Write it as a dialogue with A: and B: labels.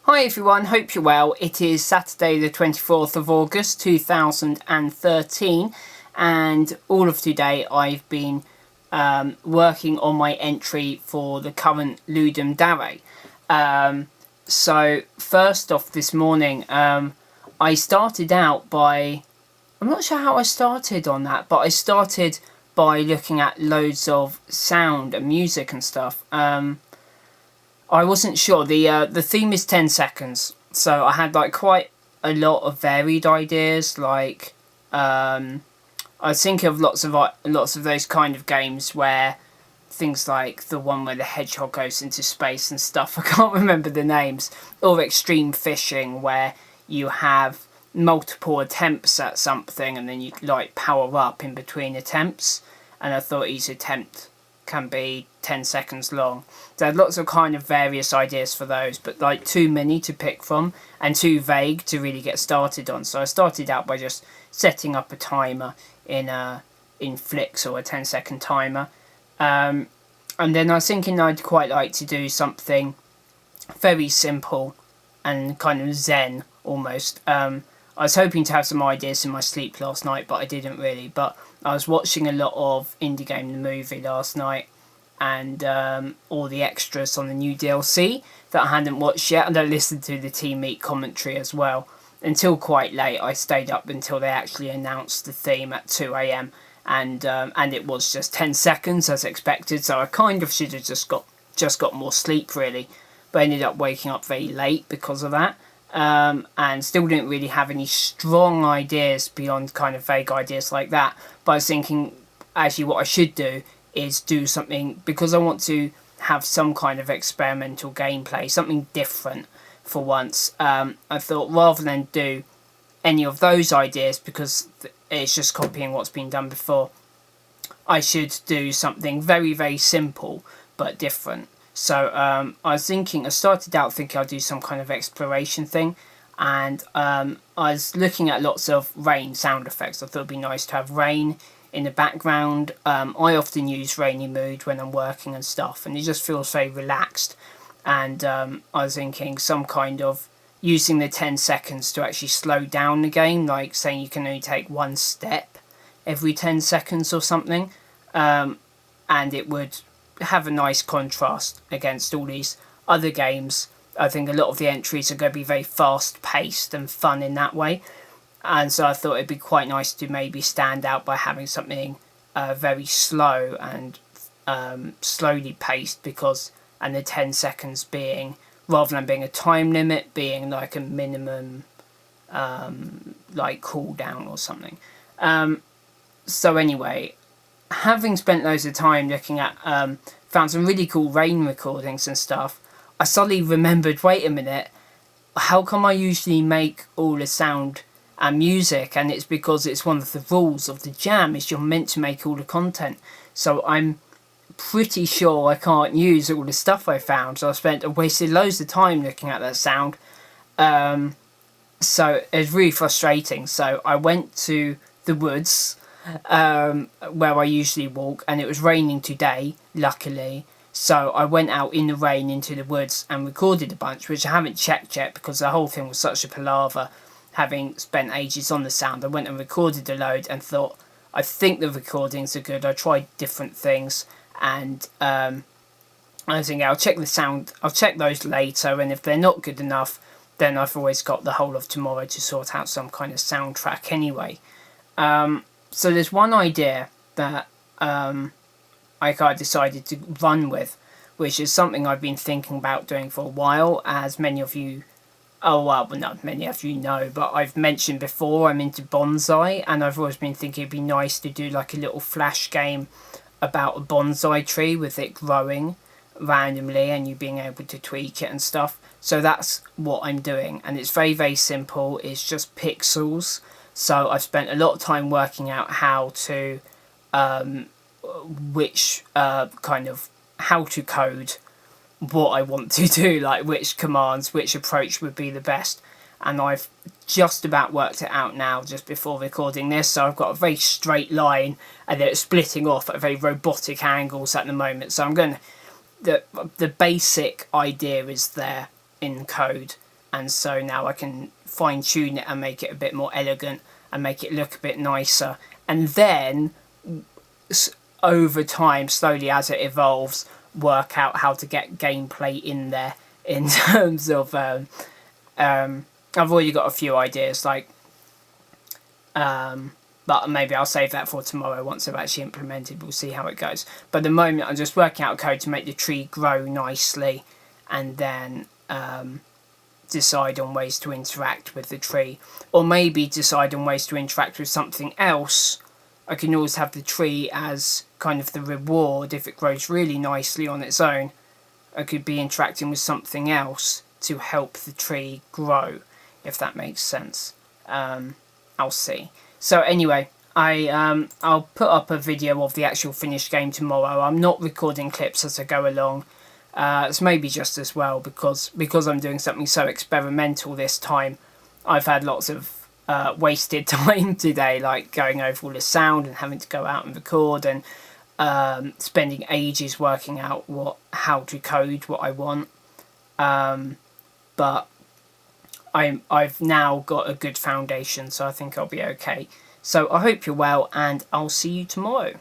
A: Hi everyone, hope you're well. It is Saturday the 24th of August 2013 and all of today I've been working on my entry for the current Ludum Dare. So first off this morning I started out by, I'm not sure how I started on that, but I started by looking at loads of sound and music and stuff. I wasn't sure. The theme is 10 seconds, so I had like quite a lot of varied ideas. Like I was thinking of lots of those kind of games where things like the one where the hedgehog goes into space and stuff. I can't remember the names. Or extreme fishing, where you have multiple attempts at something and then you like power up in between attempts. And I thought each attempt can be 10 seconds long. So I had lots of kind of various ideas for those, but like too many to pick from and too vague to really get started on. So I started out by just setting up a timer in Flix, or a 10-second timer. And then I was thinking I'd quite like to do something very simple and kind of zen almost. I was hoping to have some ideas in my sleep last night, but I didn't really. But I was watching a lot of Indie Game the Movie last night, and all the extras on the new DLC that I hadn't watched yet, and I listened to the Team Meet commentary as well. Until quite late, I stayed up until they actually announced the theme at 2 a.m. and it was just 10 seconds as expected, so I kind of should have just got more sleep really, but I ended up waking up very late because of that. And still didn't really have any strong ideas beyond kind of vague ideas like that. But I was thinking, actually what I should do is do something, because I want to have some kind of experimental gameplay, something different for once. I thought rather than do any of those ideas, because it's just copying what's been done before, I should do something very, very simple but different. So I started out thinking I'd do some kind of exploration thing, and I was looking at lots of rain sound effects. I thought it'd be nice to have rain in the background. I often use Rainy Mood when I'm working and stuff, and it just feels very relaxed. And I was thinking some kind of using the 10 seconds to actually slow down the game, like saying you can only take one step every 10 seconds or something, and it would have a nice contrast against all these other games. I think a lot of the entries are going to be very fast paced and fun in that way, and so I thought it'd be quite nice to maybe stand out by having something very slow and slowly paced, and the 10 seconds being, rather than being a time limit, being like a minimum like cooldown or something. So anyway, having spent loads of time looking at, found some really cool rain recordings and stuff, I suddenly remembered, wait a minute, how come I usually make all the sound and music? And it's because it's one of the rules of the jam, is you're meant to make all the content. So I'm pretty sure I can't use all the stuff I found, so I wasted loads of time looking at that sound. So it's really frustrating. So I went to the woods, where I usually walk, and it was raining today, luckily, so I went out in the rain into the woods and recorded a bunch, which I haven't checked yet because the whole thing was such a palaver, having spent ages on the sound. I went and recorded a load and thought, I think the recordings are good. I tried different things, and I was thinking I'll check the sound, I'll check those later, and if they're not good enough, then I've always got the whole of tomorrow to sort out some kind of soundtrack anyway. So there's one idea that I kind of decided to run with, which is something I've been thinking about doing for a while, as many of you, not many of you know, but I've mentioned before I'm into bonsai, and I've always been thinking it'd be nice to do like a little flash game about a bonsai tree with it growing randomly and you being able to tweak it and stuff. So that's what I'm doing, and it's very, very simple. It's just pixels. So I've spent a lot of time working out how to, how to code what I want to do, like which commands, which approach would be the best. And I've just about worked it out now, just before recording this. So I've got a very straight line, and then it's splitting off at very robotic angles at the moment. So I'm going to, the basic idea is there in code. and so now I can fine tune it and make it a bit more elegant and make it look a bit nicer, and then over time, slowly as it evolves, work out how to get gameplay in there in terms of I've already got a few ideas, like but maybe I'll save that for tomorrow once I've actually implemented. We'll see how it goes. But at the moment I'm just working out code to make the tree grow nicely, and then decide on ways to interact with the tree, or maybe decide on ways to interact with something else. I can always have the tree as kind of the reward if it grows really nicely on its own. I could be interacting with something else to help the tree grow, if that makes sense. I'll see. So anyway, I'll put up a video of the actual finished game tomorrow. I'm not recording clips as I go along. It's maybe just as well, because I'm doing something so experimental this time. I've had lots of wasted time today, like going over all the sound and having to go out and record, and spending ages working out how to code what I want. But I've now got a good foundation, so I think I'll be okay. So I hope you're well, and I'll see you tomorrow.